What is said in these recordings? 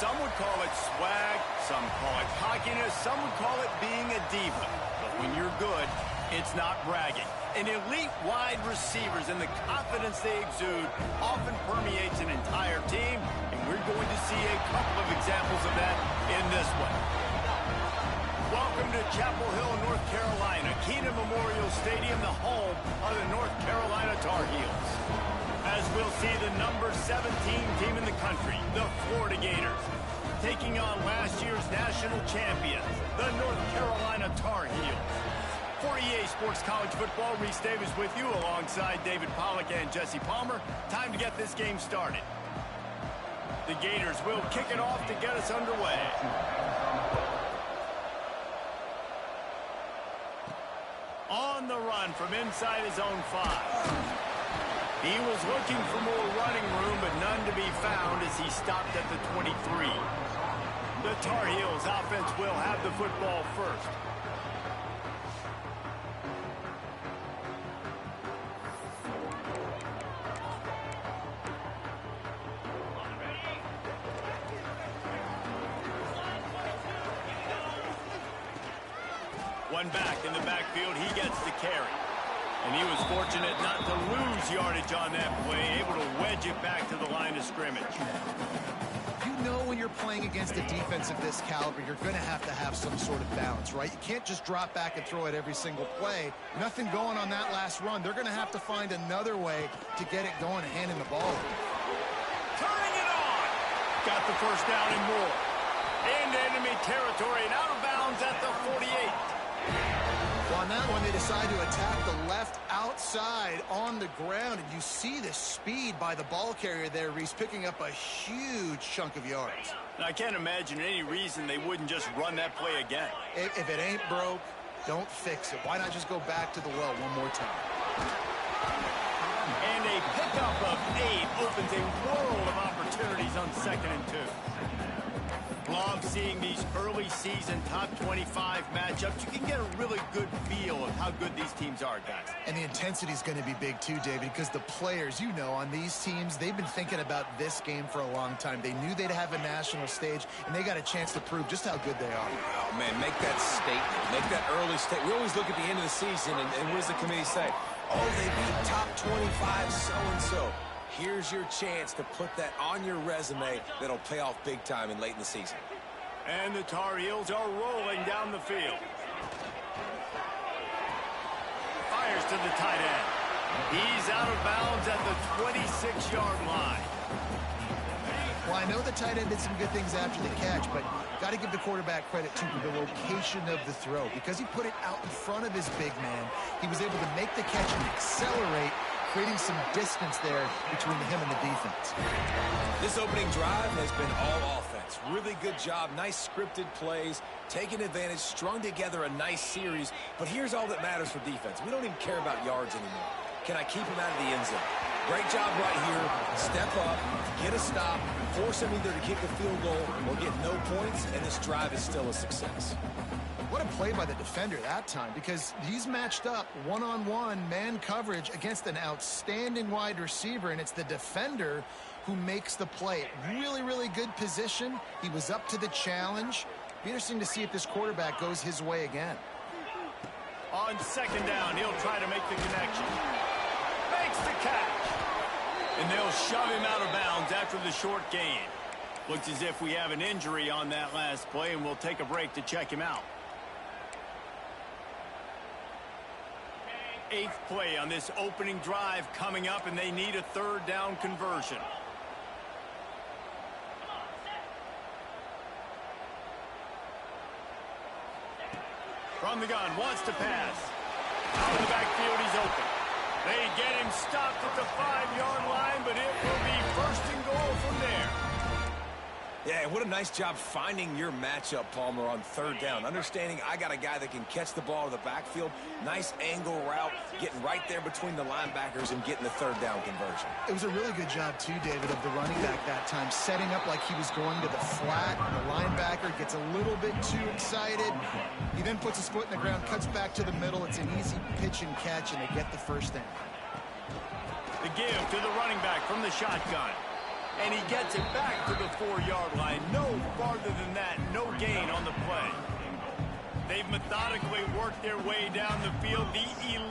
Some would call it swag, some call it cockiness, some would call it being a diva. But when you're good, it's not bragging. And elite wide receivers and the confidence they exude often permeates an entire team, and we're going to see a couple of examples of that in this one. Welcome to Chapel Hill, North Carolina, Keenan Memorial Stadium, the home of the North Carolina Tar Heels. As we'll see the number 17 team in the country, the Florida Gators, taking on last year's national champions, the North Carolina Tar Heels. For EA Sports College Football, Reese Davis with you alongside David Pollack and Jesse Palmer. Time to get this game started. The Gators will kick it off to get us underway. On the run from inside his own 5. He was looking for more running room, but none to be found as he stopped at the 23. The Tar Heels offense will have the football first. One back in the backfield, he gets the carry. And he was fortunate not to lose yardage on that play, able to wedge it back to the line of scrimmage. You know when you're playing against a defense of this caliber, you're going to have some sort of balance, right? You can't just drop back and throw it every single play. Nothing going on that last run. They're going to have to find another way to get it going and handing the ball. Turning it on. Got the first down and more. Into enemy territory and out of bounds at the 48. Well, on that one, they decide to attack the left outside on the ground, and you see the speed by the ball carrier there, Reese, picking up a huge chunk of yards. I can't imagine any reason they wouldn't just run that play again. If it ain't broke, don't fix it. Why not just go back to the well one more time? And a pickup of 8 opens a world of opportunities on 2nd and 2. Love seeing these early season top 25 matchups. You can get a really good feel of how good these teams are, guys. And the intensity is going to be big too, David, because the players, you know, on these teams, they've been thinking about this game for a long time. They knew they'd have a national stage, and they got a chance to prove just how good they are. Oh, man, make that statement. Make that early statement. We always look at the end of the season, and what does the committee say? Oh, they beat top 25 so-and-so. Here's your chance to put that on your resume that'll pay off big time and late in the season. And the Tar Heels are rolling down the field. Fires to the tight end. He's out of bounds at the 26-yard line. Well, I know the tight end did some good things after the catch, but got to give the quarterback credit to the location of the throw. Because he put it out in front of his big man, he was able to make the catch and accelerate, creating some distance there between him and the defense. This opening drive has been all offense. Really good job, nice scripted plays, taking advantage, strung together a nice series. But here's all that matters for defense. We don't even care about yards anymore. Can I keep him out of the end zone? Great job right here. Step up, get a stop, force him either to kick a field goal or get no points, and this drive is still a success. What a play by the defender that time, because he's matched up one-on-one man coverage against an outstanding wide receiver, and it's the defender who makes the play. Really, really good position. He was up to the challenge. Be interesting to see if this quarterback goes his way again. On 2nd down, he'll try to make the connection. Makes the catch. And they'll shove him out of bounds after the short gain. Looks as if we have an injury on that last play, and we'll take a break to check him out. 8th play on this opening drive coming up, and they need a 3rd down conversion. From the gun, wants to pass. Out of the backfield, he's open. They get him stopped at the 5-yard line, but it will be 1st and goal from there. Yeah, what a nice job finding your matchup, Palmer, on 3rd down. Understanding I got a guy that can catch the ball in the backfield. Nice angle route, getting right there between the linebackers and getting the 3rd down conversion. It was a really good job, too, David, of the running back that time, setting up like he was going to the flat. The linebacker gets a little bit too excited. He then puts his foot in the ground, cuts back to the middle. It's an easy pitch and catch, and they get the 1st down. The give to the running back from the shotgun. and he gets it back to the 4-yard line. No farther than that, no gain on the play. They've methodically worked their way down the field. The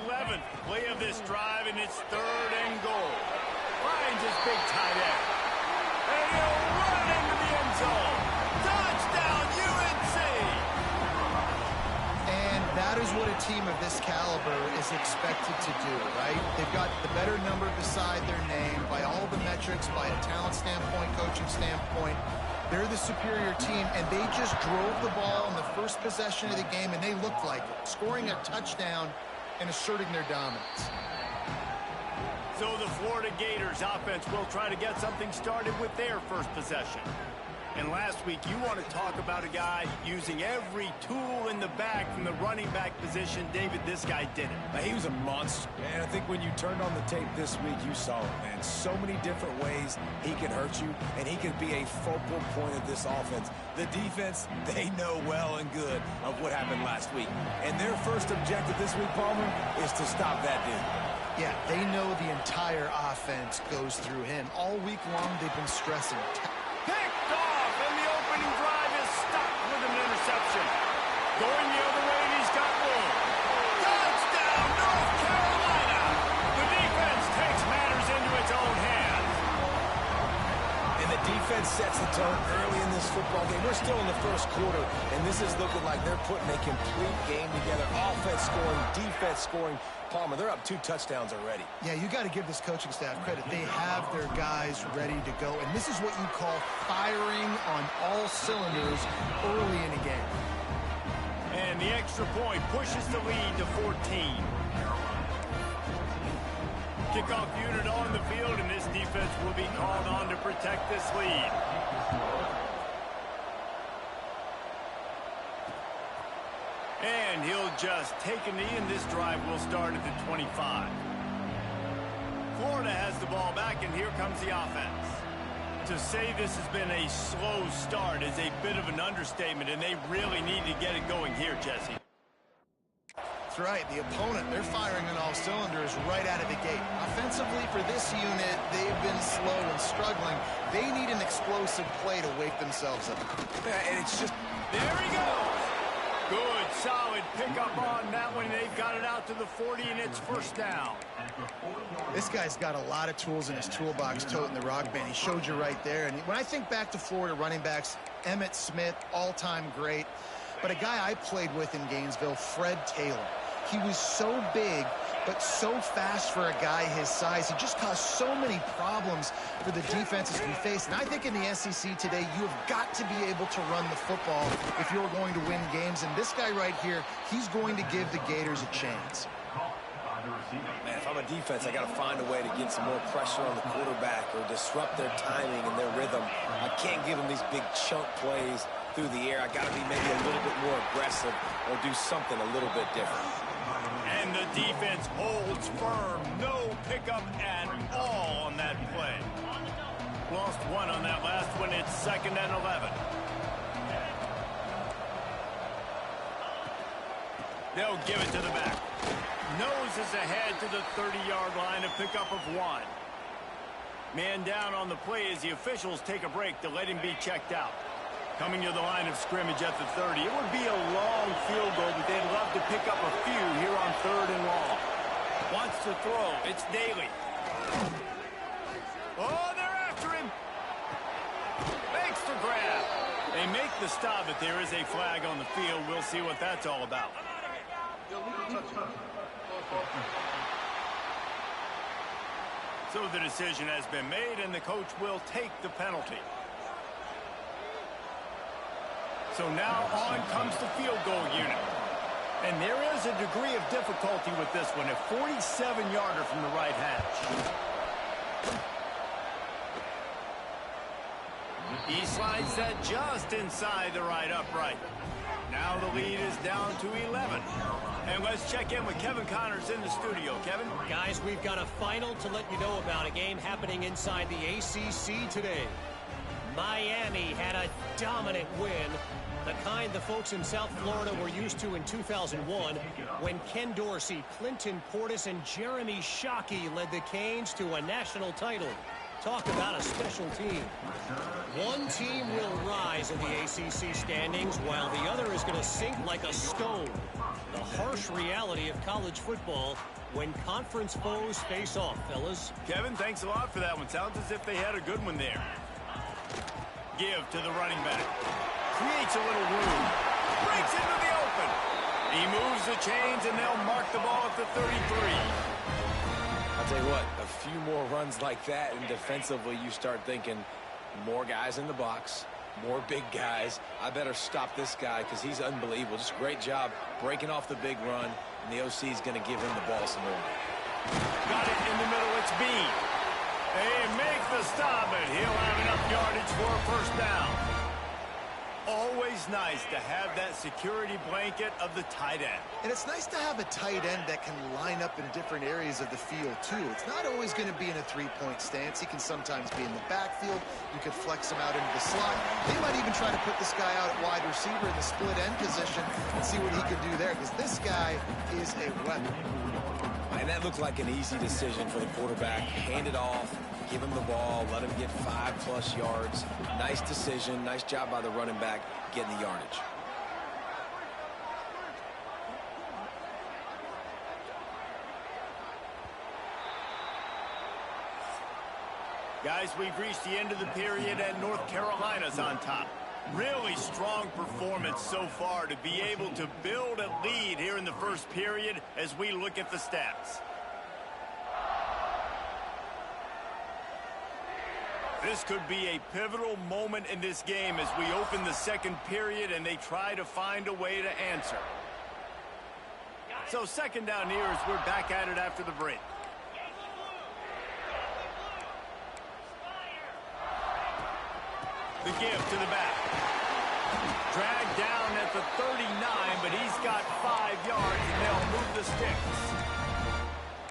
11th play of this drive, and it's 3rd and goal. Finds his big tight end. And he'll run into the end zone. Touchdown, UNC! And that is what a team of this caliber is expected to do, right? They've got the better number beside their name by all the metrics, by a talent standpoint, coaching standpoint. They're the superior team, and they just drove the ball on the first possession of the game, and they looked like it, scoring a touchdown and asserting their dominance. So the Florida Gators offense will try to get something started with their first possession. And last week, you want to talk about a guy using every tool in the bag from the running back position. David, this guy did it. He was a monster, man. I think when you turned on the tape this week, you saw it, man. So many different ways he can hurt you, and he can be a focal point of this offense. The defense, they know well and good of what happened last week. And their first objective this week, Palmer, is to stop that dude. Yeah, they know the entire offense goes through him. All week long, they've been stressing. Picked off, and the opening drive is stopped with an interception. Going the other way, and he's got room. Touchdown, North Carolina! The defense takes matters into its own hands. And the defense sets the tone early in this football game. We're still in the first quarter, and this is looking like they're putting a complete game together. Offense scoring, defense scoring. Palmer, they're up 2 touchdowns already. Yeah, you got to give this coaching staff credit. They have their guys ready to go, and this is what you call firing on all cylinders early in a game. And the extra point pushes the lead to 14. Kickoff unit on the field, and this defense will be called on to protect this lead. And he'll just take a knee, and this drive will start at the 25. Florida has the ball back, and here comes the offense. To say this has been a slow start is a bit of an understatement, and they really need to get it going here, Jesse. That's right. The opponent, they're firing on all cylinders right out of the gate. Offensively, for this unit, they've been slow and struggling. They need an explosive play to wake themselves up. And it's just... There he goes. Good, solid pickup on that one. They've got it out to the 40, and it's first down. This guy's got a lot of tools in his toolbox toting the rock band. He showed you right there. And when I think back to Florida running backs, Emmitt Smith, all-time great. But a guy I played with in Gainesville, Fred Taylor. He was so big, but so fast for a guy his size. He just caused so many problems for the defenses we face. And I think in the SEC today, you have got to be able to run the football if you're going to win games. And this guy right here, he's going to give the Gators a chance. Man, if I'm a defense, I got to find a way to get some more pressure on the quarterback or disrupt their timing and their rhythm. I can't give them these big chunk plays through the air. I got to be maybe a little bit more aggressive or do something a little bit different. And the defense holds firm. No pickup at all on that play. Lost one on that last one. It's 2nd and 11. They'll give it to the back. Noses ahead to the 30-yard line, a pickup of 1. Man down on the play as the officials take a break to let him be checked out. Coming to the line of scrimmage at the 30. It would be a long field goal, but they'd love to pick up a few here on 3rd and long. Wants to throw. It's Daly. Oh, they're after him. Makes the grab. They make the stop, but there is a flag on the field. We'll see what that's all about. So the decision has been made, and the coach will take the penalty. So now on comes the field goal unit. And there is a degree of difficulty with this one, a 47-yarder from the right hash. He slides that just inside the right upright. Now the lead is down to 11. And let's check in with Kevin Connors in the studio. Kevin? Guys, we've got a final to let you know about, a game happening inside the ACC today. Miami had a dominant win, the kind the folks in South Florida were used to in 2001 when Ken Dorsey, Clinton Portis, and Jeremy Shockey led the Canes to a national title. Talk about a special team. One team will rise in the ACC standings while the other is going to sink like a stone. The harsh reality of college football when conference foes face off, fellas. Kevin, thanks a lot for that one. Sounds as if they had a good one there. Give to the running back. Creates a little room. Breaks into the open. He moves the chains, and they'll mark the ball at the 33. I'll tell you what, a few more runs like that, and defensively you start thinking more guys in the box, more big guys. I better stop this guy because he's unbelievable. Just a great job breaking off the big run, and the OC is going to give him the ball some more. Got it in the middle. It's Bean. They make the stop, but he'll have enough yardage for a first down. Always nice to have that security blanket of the tight end. And it's nice to have a tight end that can line up in different areas of the field, too. It's not always going to be in a three-point stance. He can sometimes be in the backfield. You could flex him out into the slot. They might even try to put this guy out at wide receiver in the split end position and see what he can do there, because this guy is a weapon. And that looked like an easy decision for the quarterback. Hand it off, give him the ball, let him get 5+ yards. Nice decision. Nice job by the running back getting the yardage. Guys, we've reached the end of the period, and North Carolina's on top. Really strong performance so far to be able to build a lead here in the first period as we look at the stats. This could be a pivotal moment in this game as we open the second period and they try to find a way to answer. So second down here as we're back at it after the break. The give to the back. Dragged down at the 39, but he's got 5 yards, and they'll move the sticks.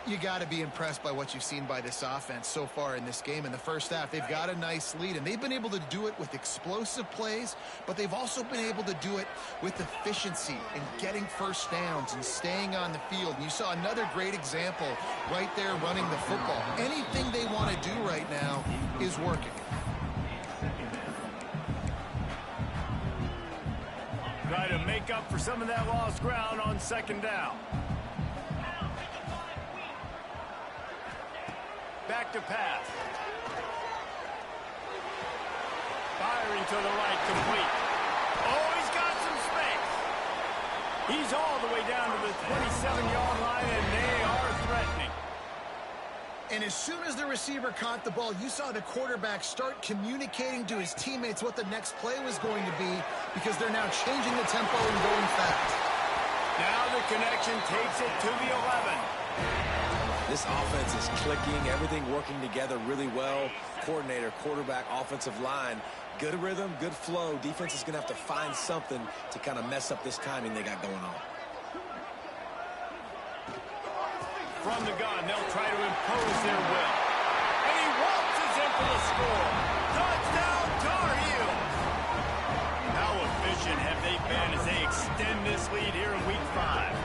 You got to be impressed by what you've seen by this offense so far in this game. In the first half, they've got a nice lead, and they've been able to do it with explosive plays, but they've also been able to do it with efficiency and getting first downs and staying on the field. And you saw another great example right there running the football. Anything they want to do right now is working. Try to make up for some of that lost ground on second down. Back to pass. Firing to the right, complete. Oh, he's got some space. He's all the way down to the 27-yard line, and they are threatening. And as soon as the receiver caught the ball, you saw the quarterback start communicating to his teammates what the next play was going to be, because they're now changing the tempo and going fast. Now the connection takes it to the 11. This offense is clicking, everything working together really well. Coordinator, quarterback, offensive line, good rhythm, good flow. Defense is going to have to find something to kind of mess up this timing they got going on. From the gun, they'll try to impose their will. And he waltzes in for the score. Touchdown, Tar Heels! How efficient have they been as they extend this lead here in Week 5?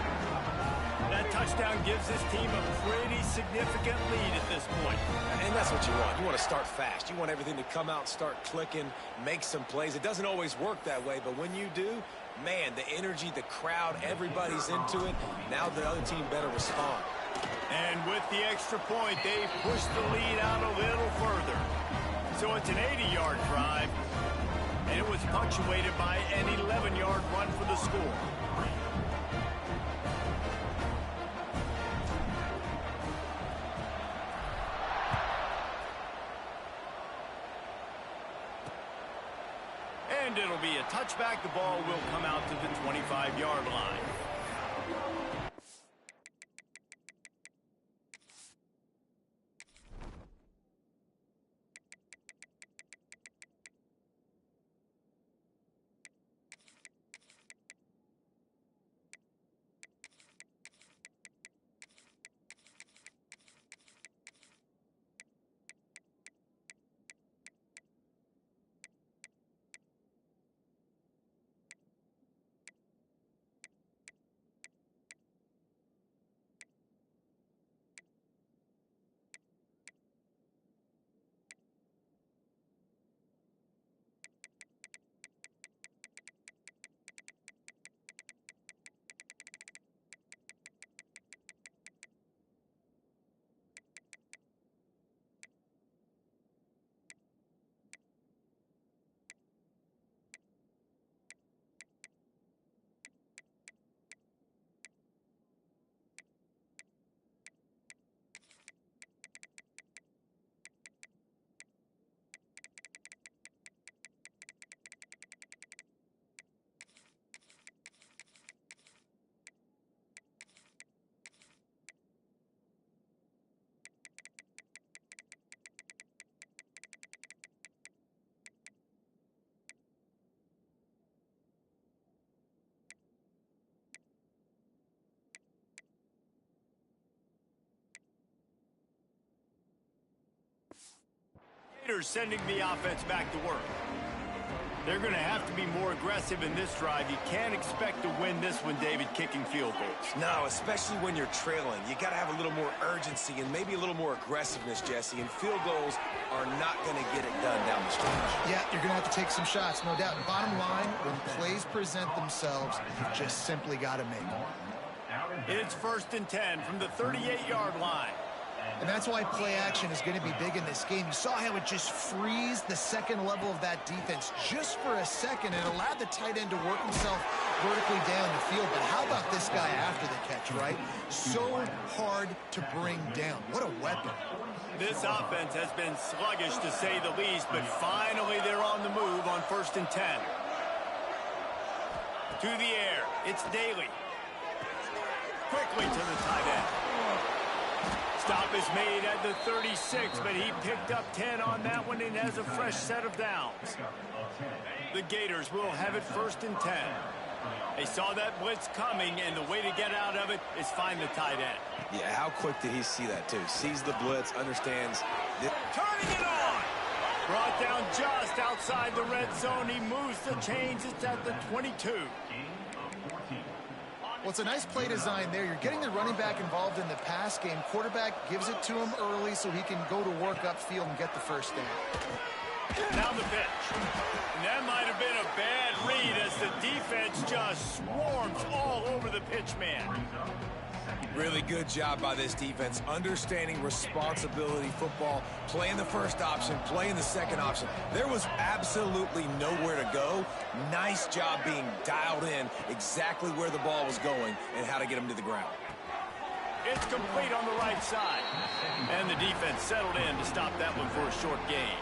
That touchdown gives this team a pretty significant lead at this point. And that's what you want. You want to start fast. You want everything to come out, start clicking, make some plays. It doesn't always work that way, but when you do, man, the energy, the crowd, everybody's into it. Now the other team better respond. And with the extra point, they push the lead out a little further. So it's an 80-yard drive, and it was punctuated by an 11-yard run for the score. And it'll be a touchback. The ball will come out to the 25-yard line. Gators sending the offense back to work. They're going to have to be more aggressive in this drive. You can't expect to win this one, David, kicking field goals. No, especially when you're trailing. You got to have a little more urgency and maybe a little more aggressiveness, Jesse. And field goals are not going to get it done down the stretch. Yeah, you're going to have to take some shots, no doubt. Bottom line, when plays present themselves, you just simply got to make them. It's 1st and 10 from the 38-yard line. And that's why play action is going to be big in this game. You saw how it just frees the second level of that defense just for a second and allowed the tight end to work himself vertically down the field. But how about this guy after the catch, right? So hard to bring down. What a weapon. This offense has been sluggish, to say the least, but finally they're on the move on 1st and 10. To the air, it's Daly. Quickly to the tight end. Stop is made at the 36, but he picked up 10 on that one and has a fresh set of downs. The Gators will have it 1st and 10. They saw that blitz coming, and the way to get out of it is find the tight end. Yeah, how quick did he see that, too? Sees the blitz, understands. Turning it on! Brought down just outside the red zone. He moves the chains. It's at the 22. Well, it's a nice play design there. You're getting the running back involved in the pass game. Quarterback gives it to him early so he can go to work upfield and get the first down. Now the pitch. And that might have been a bad read as the defense just swarms all over the pitch man. Really good job by this defense, understanding responsibility football, playing the first option, playing the second option. There was absolutely nowhere to go. Nice job being dialed in exactly where the ball was going and how to get him to the ground. It's complete on the right side. And the defense settled in to stop that one for a short gain.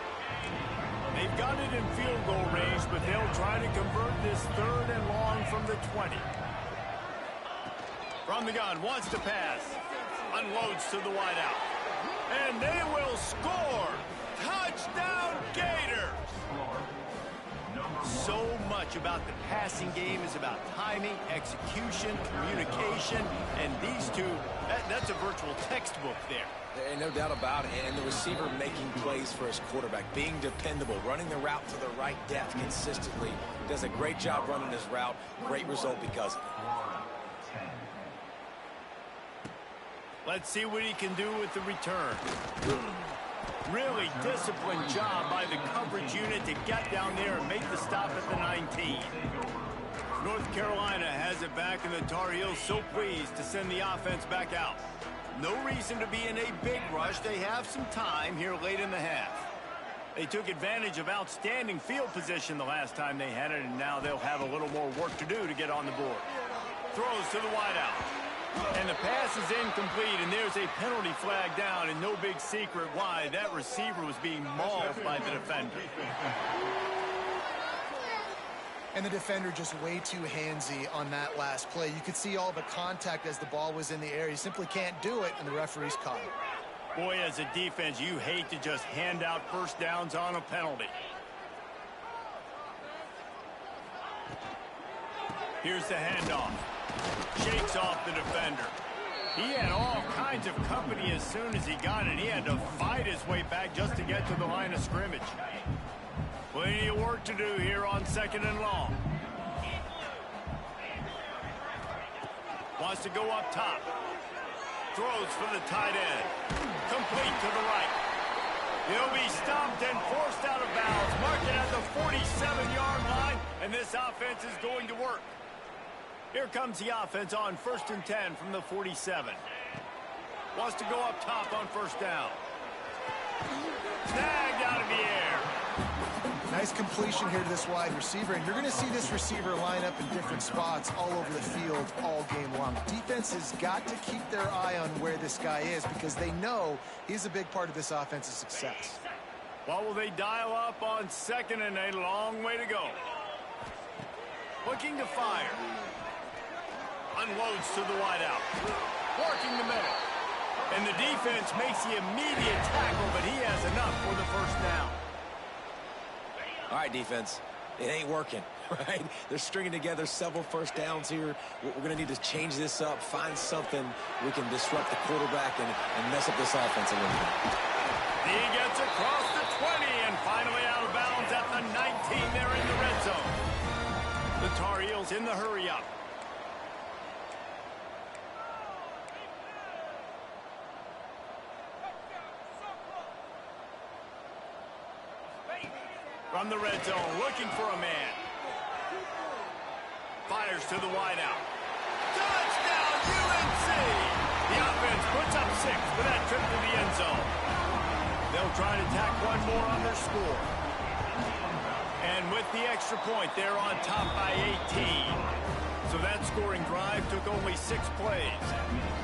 They've got it in field goal range, but they'll try to convert this 3rd and long from the 20. From the gun, wants to pass. Unloads to the wideout. And they will score! Touchdown, Gators! So much about the passing game is about timing, execution, communication, and these two, that's a virtual textbook there. And no doubt about it. And the receiver making plays for his quarterback, being dependable, running the route to the right depth consistently. Does a great job running his route. Great result because of it. Let's see what he can do with the return. Really disciplined job by the coverage unit to get down there and make the stop at the 19. North Carolina has it back, and the Tar Heels so pleased to send the offense back out. No reason to be in a big rush. They have some time here late in the half. They took advantage of outstanding field position the last time they had it, and now they'll have a little more work to do to get on the board. Throws to the wideout. And the pass is incomplete, and there's a penalty flag down, and no big secret why. That receiver was being mauled by the defender. And the defender just way too handsy on that last play. You could see all the contact as the ball was in the air. He simply can't do it, and the referee's caught it. Boy, as a defense, you hate to just hand out first downs on a penalty. Here's the handoff. Shakes off the defender. He had all kinds of company as soon as he got it. He had to fight his way back just to get to the line of scrimmage. Plenty of work to do here on 2nd and long. Wants to go up top. Throws for the tight end. Complete to the right. He'll be stopped and forced out of bounds. Marked it at the 47-yard line, and this offense is going to work. Here comes the offense on 1st and 10 from the 47. Wants to go up top on 1st down. Snagged out of the air. Nice completion here to this wide receiver, and you're going to see this receiver line up in different spots all over the field all game long. Defense has got to keep their eye on where this guy is because they know he's a big part of this offense's success. What will they dial up on 2nd and a long way to go? Looking to fire. Unloads to the wideout. Working the middle. And the defense makes the immediate tackle, but he has enough for the 1st down. All right, defense. It ain't working, right? They're stringing together several first downs here. We're going to need to change this up, find something we can disrupt the quarterback and mess up this offense a little bit. He gets across the 20 and finally out of bounds at the 19 there in the red zone. The Tar Heels in the hurry up. From the red zone, looking for a man. Fires to the wideout. Touchdown, UNC! The offense puts up 6 with that trip to the end zone. They'll try to tack one more on their score. And with the extra point, they're on top by 18. So that scoring drive took only 6 plays.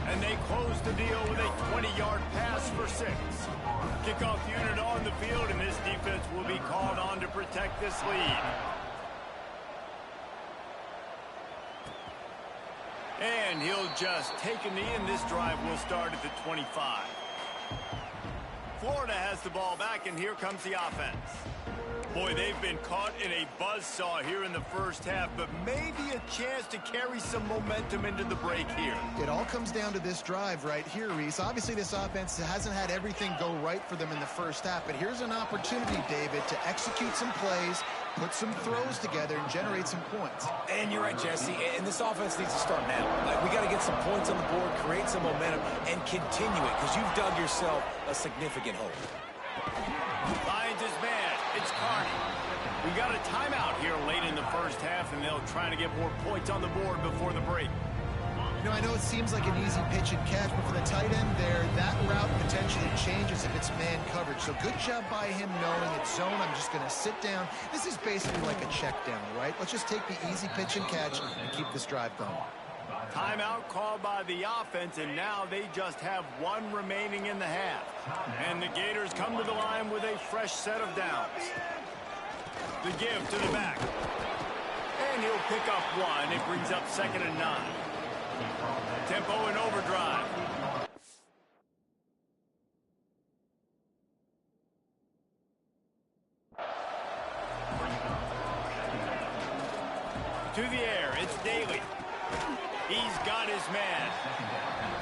And they closed the deal with a 20-yard pass for 6. Kickoff unit on the field, and this defense will be called on to protect this lead. And he'll just take a knee, and this drive will start at the 25. Florida has the ball back, and here comes the offense. Boy, they've been caught in a buzzsaw here in the first half, but maybe a chance to carry some momentum into the break here. It all comes down to this drive right here, Reese. Obviously, this offense hasn't had everything go right for them in the first half, but here's an opportunity, David, to execute some plays, put some throws together, and generate some points. And you're right, Jesse, and this offense needs to start now. We got to get some points on the board, create some momentum, and continue it, because you've dug yourself a significant hole. Finds his man. It's Carney. We got a timeout here late in the first half, and they'll try to get more points on the board before the break. You know, I know it seems like an easy pitch and catch, but for the tight end there, that route potentially changes if it's man coverage. So good job by him knowing it's zone. I'm just going to sit down. This is basically like a check down, right? Let's just take the easy pitch and catch and keep this drive going. Timeout called by the offense, and now they just have 1 remaining in the half. And the Gators come to the line with a fresh set of downs. The give to the back. And he'll pick up 1. It brings up 2nd and 9. Tempo in overdrive. To the air, it's Daly. He's got his man.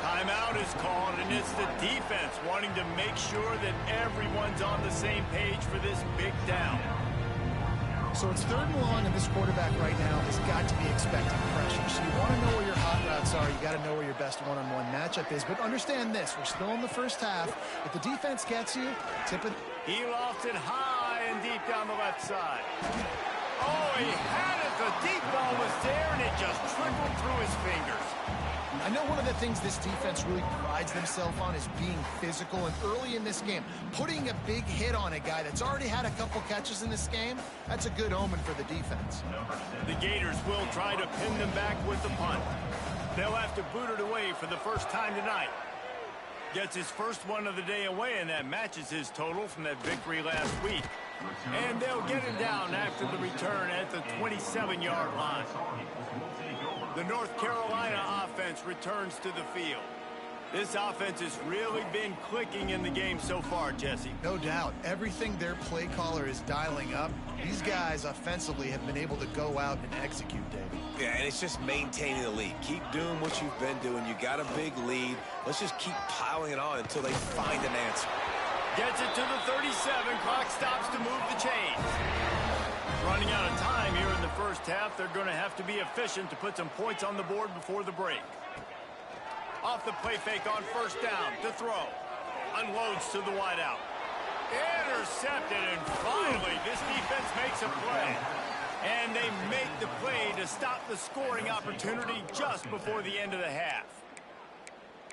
Timeout is called, and it's the defense wanting to make sure that everyone's on the same page for this big down. So it's 3rd and long, and this quarterback right now has got to be expecting pressure. So you want to know where your hot routes are. You got to know where your best one-on-one matchup is. But understand this, we're still in the first half. If the defense gets you, tip it. He lofts it high and deep down the left side. Oh, he had it. The deep ball was there, and it just trickled through his fingers. I know one of the things this defense really prides themselves on is being physical, and early in this game, putting a big hit on a guy that's already had a couple catches in this game, that's a good omen for the defense. The Gators will try to pin them back with the punt. They'll have to boot it away for the first time tonight. Gets his first one of the day away, and that matches his total from that victory last week. And they'll get him down after the return at the 27-yard line. The North Carolina offense returns to the field. This offense has really been clicking in the game so far, Jesse. No doubt. Everything their play caller is dialing up, these guys offensively have been able to go out and execute, David. Yeah, and it's just maintaining the lead. Keep doing what you've been doing. You got a big lead. Let's just keep piling it on until they find an answer. Gets it to the 37. Clock stops to move the chains. Running out of time here in the first half. They're going to have to be efficient to put some points on the board before the break. Off the play fake on first down to throw. Unloads to the wideout. Intercepted, and finally this defense makes a play. And they make the play to stop the scoring opportunity just before the end of the half.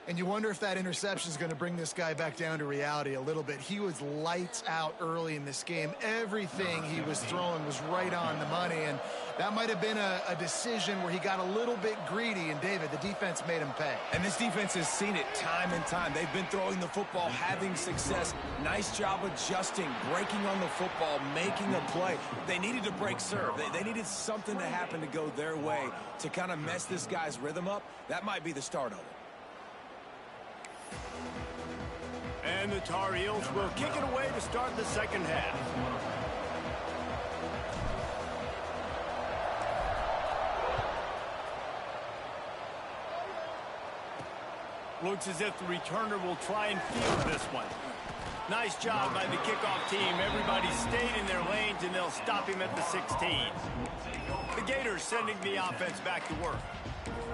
And you wonder if that interception is going to bring this guy back down to reality a little bit. He was lights out early in this game. Everything he was throwing was right on the money, and that might have been a decision where he got a little bit greedy, and David, the defense made him pay. And this defense has seen it time and time. They've been throwing the football, having success. Nice job adjusting, breaking on the football, making a play. They needed to break serve. They needed something to happen to go their way to kind of mess this guy's rhythm up. That might be the start of it. And the Tar Heels will kick it away to start the second half. Looks as if the returner will try and field this one. Nice job by the kickoff team. Everybody stayed in their lanes, and they'll stop him at the 16. The Gators sending the offense back to work.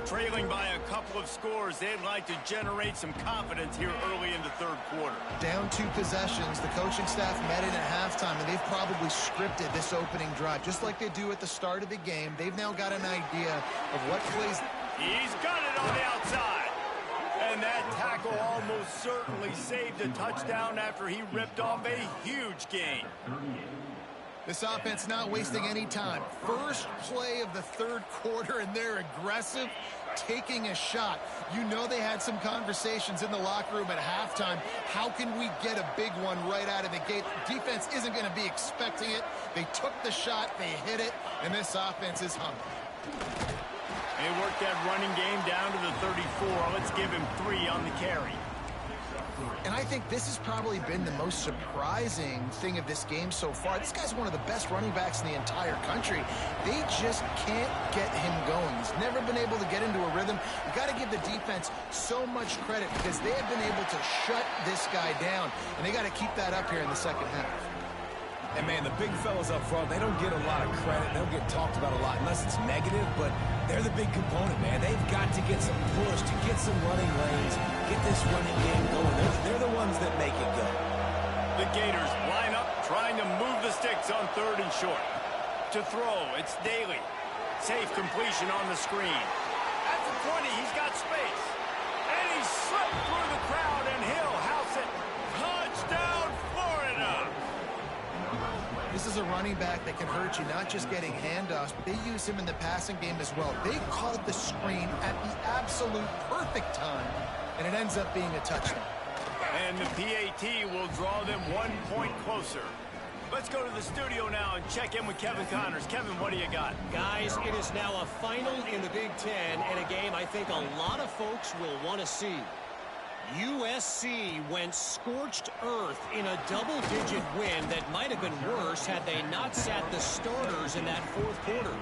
Trailing by a couple of scores, they'd like to generate some confidence here early in the third quarter. Down 2 possessions, the coaching staff met in at halftime, and they've probably scripted this opening drive. Just like they do at the start of the game, they've now got an idea of what plays. He's got it on the outside. And that tackle almost certainly saved a touchdown after he ripped off a huge gain. This offense not wasting any time. First play of the third quarter, and they're aggressive, taking a shot. You know they had some conversations in the locker room at halftime. How can we get a big one right out of the gate? Defense isn't going to be expecting it. They took the shot, they hit it, and this offense is hungry. They worked that running game down to the 34. Let's give him 3 on the carry. And I think this has probably been the most surprising thing of this game so far. This guy's one of the best running backs in the entire country. They just can't get him going. He's never been able to get into a rhythm. You got to give the defense so much credit because they have been able to shut this guy down, and they got to keep that up here in the second half. And, man, the big fellas up front, they don't get a lot of credit. They don't get talked about a lot unless it's negative, but they're the big component, man. They've got to get some push, to get some running lanes, get this running game going. They're the ones that make it go. The Gators line up, trying to move the sticks on 3rd and short. To throw, it's Daly. Safe completion on the screen. At the 20, he's got space. And he slipped through the crowd, and he'll house it. Touchdown, Florida! This is a running back that can hurt you, not just getting handoffs, but they use him in the passing game as well. They called the screen at the absolute perfect time, and it ends up being a touchdown. And the PAT will draw them 1 point closer. Let's go to the studio now and check in with Kevin Connors. Kevin, what do you got? Guys, it is now a final in the Big Ten, and a game I think a lot of folks will want to see. USC went scorched earth in a double-digit win that might have been worse had they not sat the starters in that 4th quarter.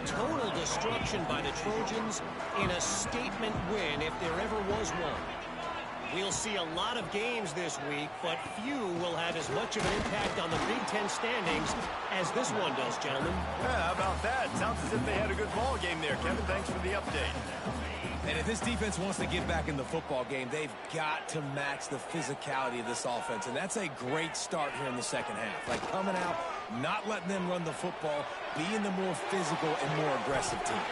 Total destruction by the Trojans in a statement win if there ever was one. We'll see a lot of games this week, but few will have as much of an impact on the Big Ten standings as this one does, gentlemen. Yeah, how about that? Sounds as if they had a good ball game there, Kevin. Thanks for the update. And if this defense wants to get back in the football game, they've got to match the physicality of this offense. And that's a great start here in the second half. Like coming out, not letting them run the football, being the more physical and more aggressive team.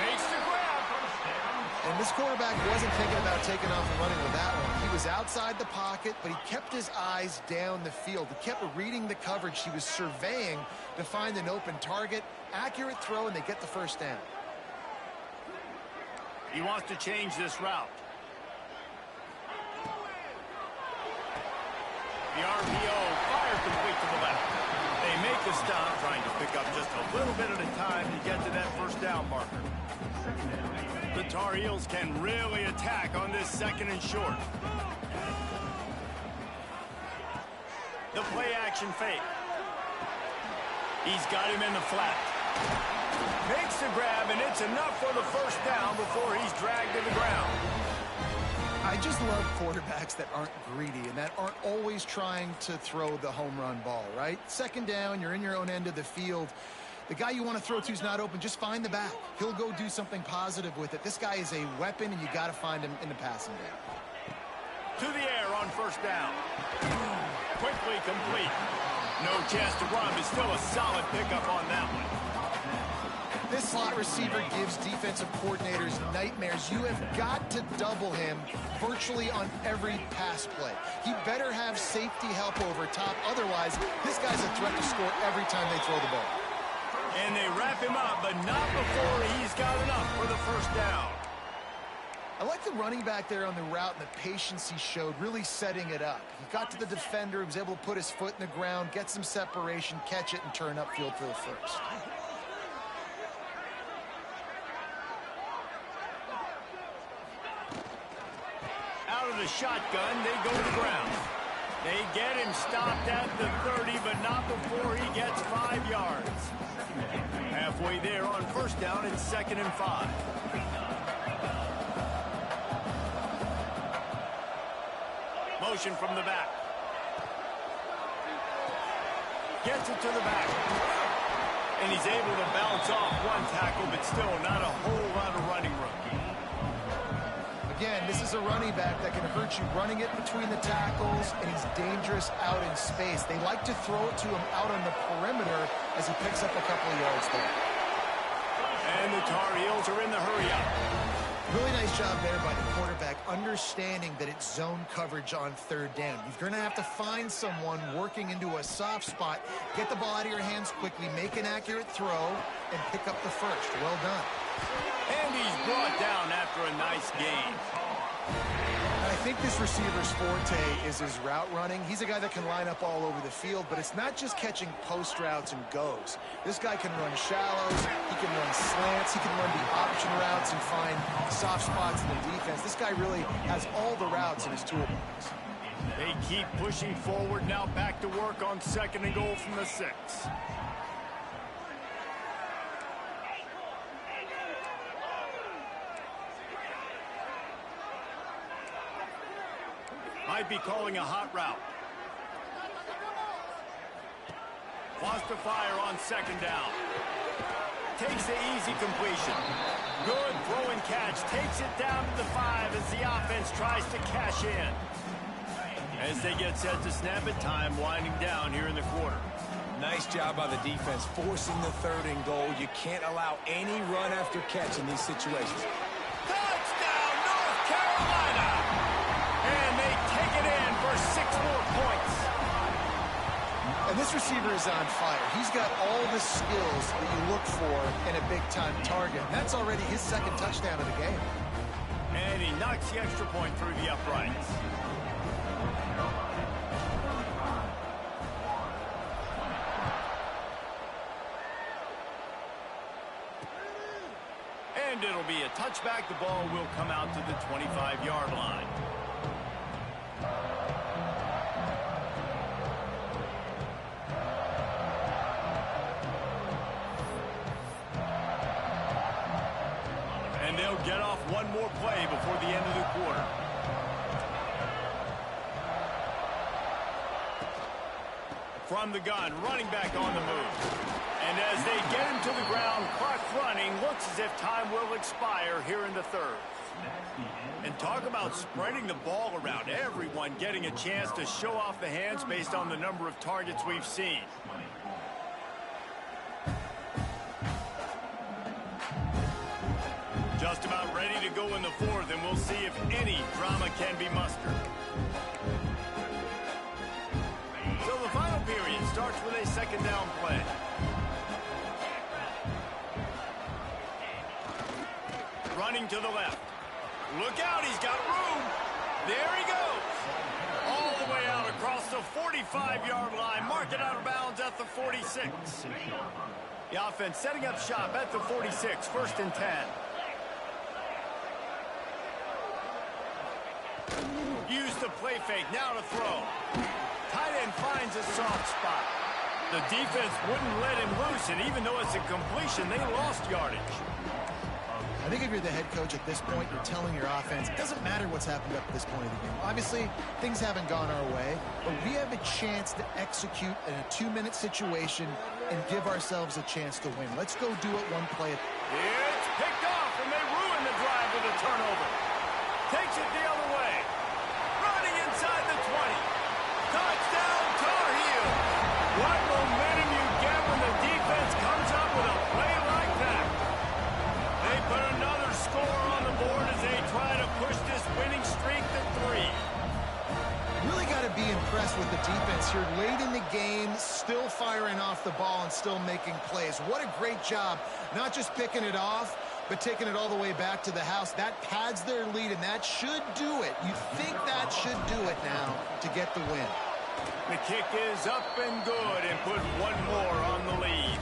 Makes the grab. And this quarterback wasn't thinking about taking off and running with that one. He was outside the pocket, but he kept his eyes down the field. He kept reading the coverage. He was surveying to find an open target. Accurate throw, and they get the first down. He wants to change this route. The RPO fires complete to the left. They make the stop, trying to pick up just a little bit at a time to get to that first down marker. The Tar Heels can really attack on this 2nd and short. The play action fake. He's got him in the flat. Makes the grab, and it's enough for the first down before he's dragged to the ground. I just love quarterbacks that aren't greedy and that aren't always trying to throw the home run ball, right? 2nd down, you're in your own end of the field. The guy you want to throw to is not open. Just find the back. He'll go do something positive with it. This guy is a weapon, and you got to find him in the passing game. To the air on first down. Quickly complete. No chance to run, but still a solid pickup on that one. This slot receiver gives defensive coordinators nightmares. You have got to double him virtually on every pass play. He better have safety help over top. Otherwise, this guy's a threat to score every time they throw the ball. And they wrap him up, but not before he's got enough for the first down. I like the running back there on the route and the patience he showed, really setting it up. He got to the defender, he was able to put his foot in the ground, get some separation, catch it, and turn upfield for the first. Out of the shotgun, they go to the ground. They get him stopped at the 30, but not before he gets 5 yards. Halfway there on first down, it's 2nd and 5. Motion from the back. Gets it to the back. And he's able to bounce off one tackle, but still not a whole lot of running room. Again, this is a running back that can hurt you running it between the tackles, and he's dangerous out in space. They like to throw it to him out on the perimeter as he picks up a couple of yards there. And the Tar Heels are in the hurry-up. Really nice job there by the quarterback, understanding that it's zone coverage on third down. You're going to have to find someone working into a soft spot, get the ball out of your hands quickly, make an accurate throw, and pick up the first. Well done. And he's brought down after a nice gain. I think this receiver's forte is his route running. He's a guy that can line up all over the field, but it's not just catching post routes and goes. This guy can run shallows, he can run slants, he can run the option routes and find soft spots in the defense. This guy really has all the routes in his toolbox. They keep pushing forward, now back to work on 2nd and goal from the 6. Might be calling a hot route. Wants to fire on 2nd down. Takes the easy completion. Good throw and catch. Takes it down to the 5 as the offense tries to cash in. As they get set to snap it, time winding down here in the quarter. Nice job by the defense forcing the 3rd and goal. You can't allow any run after catch in these situations. Touchdown, North Carolina! And they take it in for 6 more points. And this receiver is on fire. He's got all the skills that you look for in a big-time target. That's already his 2nd touchdown of the game. And he knocks the extra point through the uprights. And it'll be a touchback. The ball will come out to the 25-yard line. And they'll get off one more play before the end of the quarter. From the gun, running back on the move. And as they get him to the ground, clock running, looks as if time will expire here in the 3rd. And talk about spreading the ball around. Everyone getting a chance to show off the hands based on the number of targets we've seen. Just about ready to go in the 4th, and we'll see if any drama can be mustered. So the final period starts with a 2nd down play. Running to the left. Look out, he's got room. There he goes. All the way out across the 45-yard line. Mark it out of bounds at the 46. The offense setting up shop at the 46, 1st and 10. Use the play fake, now to throw. Tight end finds a soft spot. The defense wouldn't let him loose, and even though it's a completion, they lost yardage. I think if you're the head coach at this point, you're telling your offense, it doesn't matter what's happened up to this point of the game. Obviously, things haven't gone our way, but we have a chance to execute in a 2-minute situation and give ourselves a chance to win. Let's go do it one play. It's picked off, and they ruin the drive with a turnover. Takes it the other way. Running inside the 20. Touchdown, Tar Heels. What momentum you get when the defense comes up with a play like that. They put another score on the board as they try to push this winning streak to 3. Really got to be impressed with the defense here. Late in the game, still firing off the ball and still making plays. What a great job. Not just picking it off, but taking it all the way back to the house. That pads their lead, and that should do it. You think that should do it now to get the win. The kick is up and good and put one more on the lead.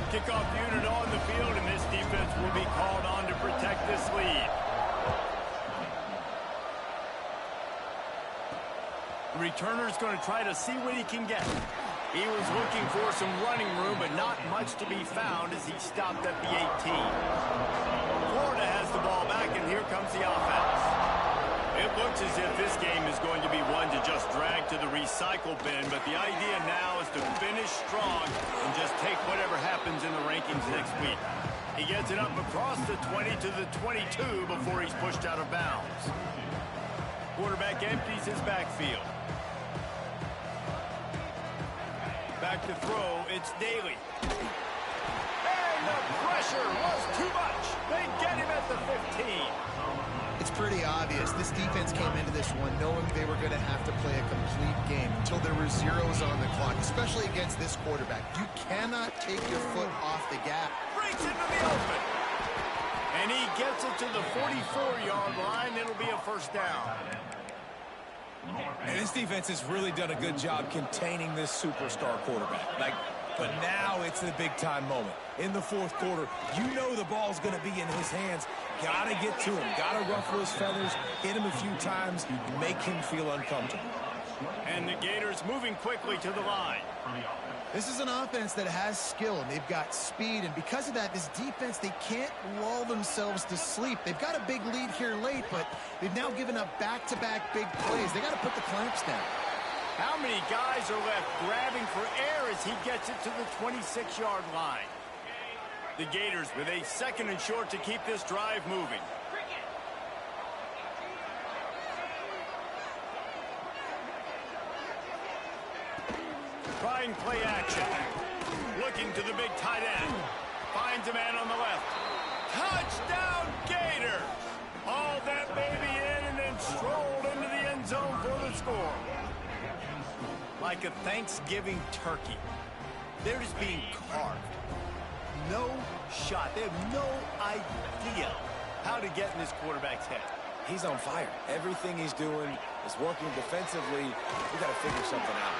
Kickoff unit on the field, and this defense will be called on to protect this lead. The returner's going to try to see what he can get. He was looking for some running room, but not much to be found as he stopped at the 18. Florida has the ball back, and here comes the offense. It looks as if this game is going to be one to just drag to the recycle bin, but the idea now is to finish strong and just take whatever happens in the rankings next week. He gets it up across the 20 to the 22 before he's pushed out of bounds. Quarterback empties his backfield. Back to throw, it's Daly. And the pressure was too much. They get him at the 15. It's pretty obvious. This defense came into this one knowing they were going to have to play a complete game until there were zeros on the clock, especially against this quarterback. You cannot take your foot off the gas. Breaks into the open. And he gets it to the 44-yard line. It'll be a first down. And this defense has really done a good job containing this superstar quarterback. But now it's the big-time moment. In the fourth quarter, you know the ball's going to be in his hands. Got to get to him. Got to ruffle his feathers, hit him a few times, make him feel uncomfortable. And the Gators moving quickly to the line. This is an offense that has skill, and they've got speed, and because of that, this defense, they can't lull themselves to sleep. They've got a big lead here late, but they've now given up back-to-back big plays. They got to put the clamps down. How many guys are left grabbing for air as he gets it to the 26-yard line? The Gators with a second and short to keep this drive moving. Trying play action. Looking to the big tight end. Finds a man on the left. Touchdown, Gator! Hauled that baby in and then strolled into the end zone for the score. Like a Thanksgiving turkey. They're just being carved. No shot. They have no idea how to get in this quarterback's head. He's on fire. Everything he's doing is working defensively. We got to figure something out.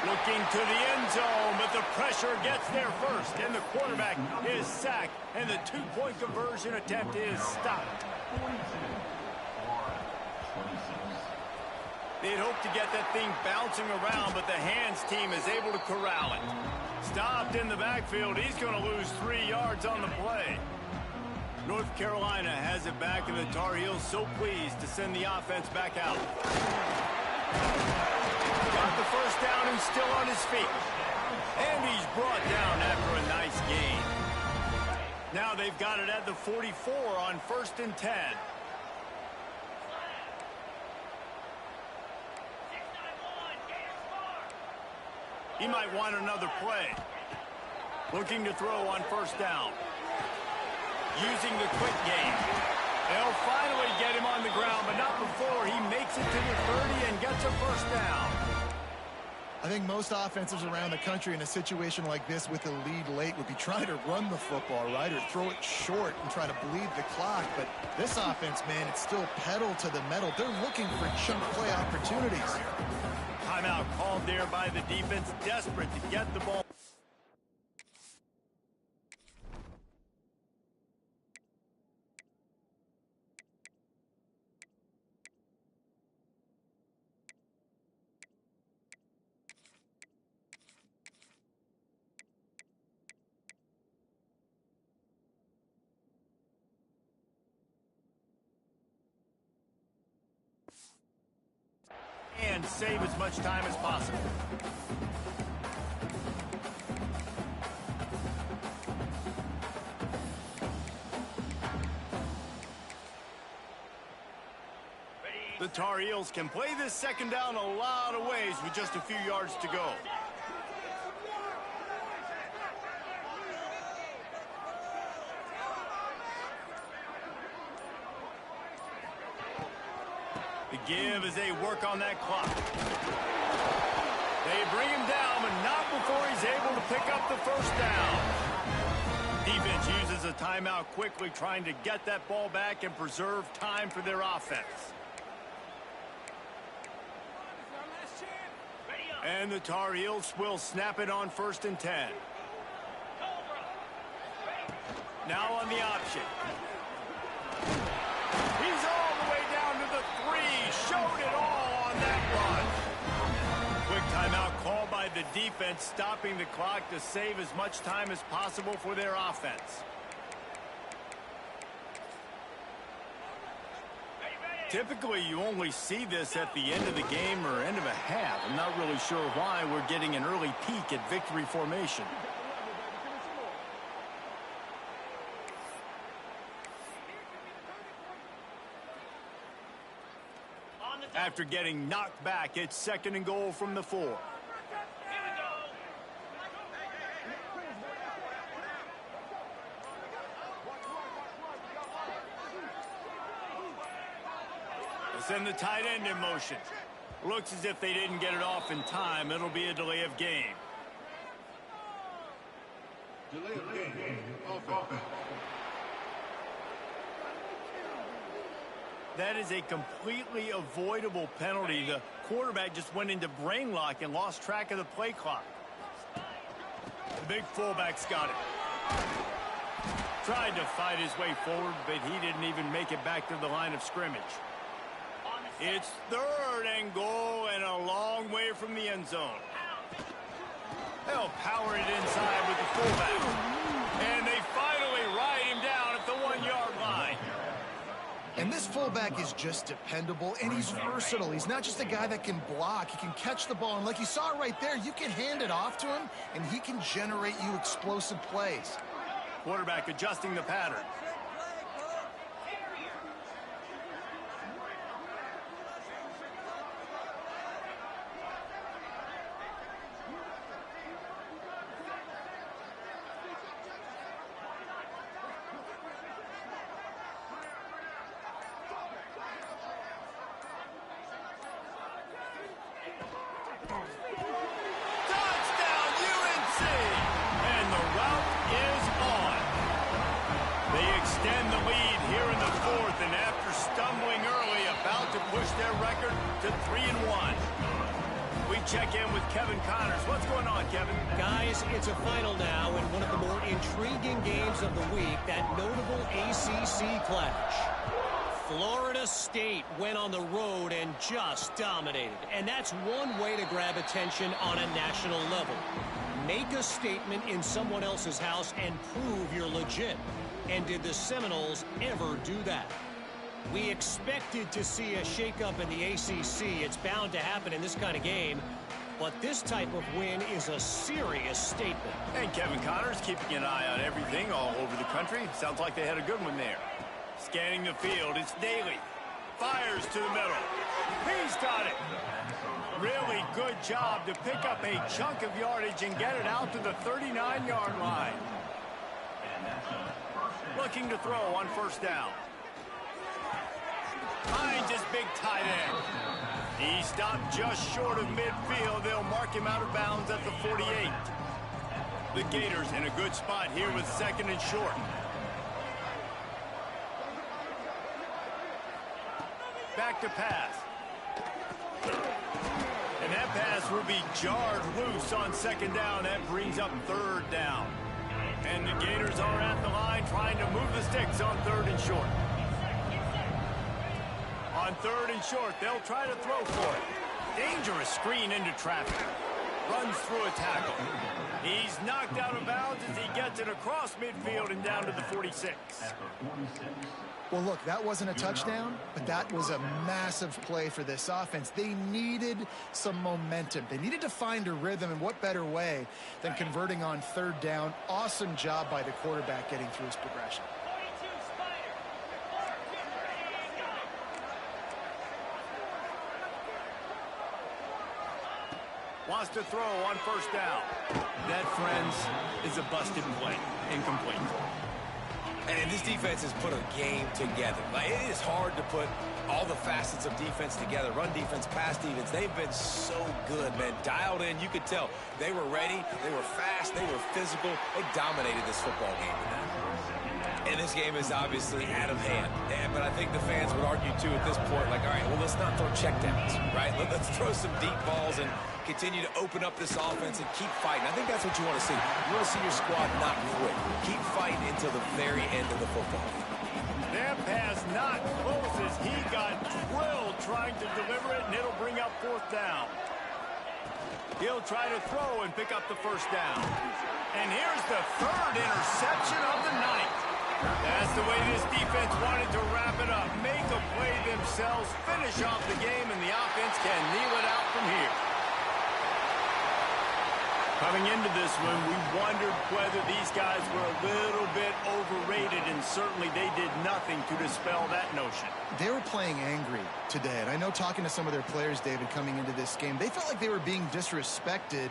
Looking to the end zone, but the pressure gets there first, and the quarterback is sacked, and the two-point conversion attempt is stopped. They'd hoped to get that thing bouncing around, but the hands team is able to corral it. Stopped in the backfield. He's going to lose 3 yards on the play. North Carolina has it back, and the Tar Heels so pleased to send the offense back out. Got the first down and still on his feet. And he's brought down after a nice gain. Now they've got it at the 44 on 1st and 10. He might want another play. Looking to throw on 1st down. Using the quick game. They'll finally get him on the ground, but not before he makes it to the 30 and gets a first down. I think most offenses around the country in a situation like this with a lead late would be trying to run the football, right, or throw it short and try to bleed the clock. But this offense, man, it's still pedal to the metal. They're looking for chunk play opportunities. Timeout called there by the defense, desperate to get the ball. And save as much time as possible. The Tar Heels can play this second down a lot of ways with just a few yards to go. The give as they work on that clock. They bring him down, but not before he's able to pick up the first down. Defense uses a timeout quickly, trying to get that ball back and preserve time for their offense. And the Tar Heels will snap it on 1st and 10. Now on the option. He's all the way down to the 3. Showed it all on that run. Quick timeout called by the defense, stopping the clock to save as much time as possible for their offense. Typically, you only see this at the end of the game or end of a half. I'm not really sure why we're getting an early peek at victory formation. After getting knocked back, it's 2nd and goal from the 4. Send the tight end in motion. Looks as if they didn't get it off in time. It'll be a delay of game. Delay of game. That is a completely avoidable penalty. The quarterback just went into brain lock and lost track of the play clock. The big fullback's got it. Tried to fight his way forward, but he didn't even make it back to the line of scrimmage. It's 3rd and goal and a long way from the end zone. They'll power it inside with the fullback. And they finally ride him down at the 1-yard line. And this fullback is just dependable, and he's versatile. He's not just a guy that can block. He can catch the ball, and like you saw right there, you can hand it off to him, and he can generate you explosive plays. Quarterback adjusting the pattern. Touchdown, UNC! And the route is on. They extend the lead here in the 4th, and after stumbling early, about to push their record to 3-1. We check in with Kevin Connors. What's going on, Kevin? Guys, it's a final now in one of the more intriguing games of the week, that notable ACC clash. Florida State went on the road and just dominated. And that's one way to grab attention on a national level. Make a statement in someone else's house and prove you're legit. And did the Seminoles ever do that? We expected to see a shakeup in the ACC. It's bound to happen in this kind of game. But this type of win is a serious statement. And Kevin Connors keeping an eye on everything all over the country. Sounds like they had a good one there. Scanning the field, it's Daly. Fires to the middle. He's got it. Really good job to pick up a chunk of yardage and get it out to the 39-yard line. Looking to throw on 1st down. Finds his big tight end. He stopped just short of midfield. They'll mark him out of bounds at the 48. The Gators in a good spot here with 2nd and short. Back to pass. And that pass will be jarred loose on 2nd down. That brings up 3rd down. And the Gators are at the line trying to move the sticks on 3rd and short. On 3rd and short, they'll try to throw for it. Dangerous screen into traffic. Runs through a tackle. He's knocked out of bounds as he gets it across midfield and down to the 46. Well, look, that wasn't a touchdown, but that was a massive play for this offense. They needed some momentum. They needed to find a rhythm, and what better way than converting on 3rd down. Awesome job by the quarterback getting through his progression. Wants to throw on 1st down. That, friends, is a busted play. Incomplete. And this defense has put a game together. Like, it is hard to put all the facets of defense together. Run defense, pass defense. They've been so good, man. Dialed in. You could tell they were ready. They were fast. They were physical. They dominated this football game tonight. And this game is obviously out of hand. But I think the fans would argue, too, at this point, like, all right, well, let's not throw checkdowns, right? Let's throw some deep balls and continue to open up this offense and keep fighting. I think that's what you want to see. You want to see your squad not quit. Keep fighting until the very end of the football game. That pass not close as he got drilled trying to deliver it, and it'll bring up 4th down. He'll try to throw and pick up the 1st down. And here's the 3rd interception of the night. That's the way this defense wanted to wrap it up. Make a play themselves, finish off the game, and the offense can kneel it out from here. Coming into this one, we wondered whether these guys were a little bit overrated, and certainly they did nothing to dispel that notion. They were playing angry today, and I know talking to some of their players, David, coming into this game, they felt like they were being disrespected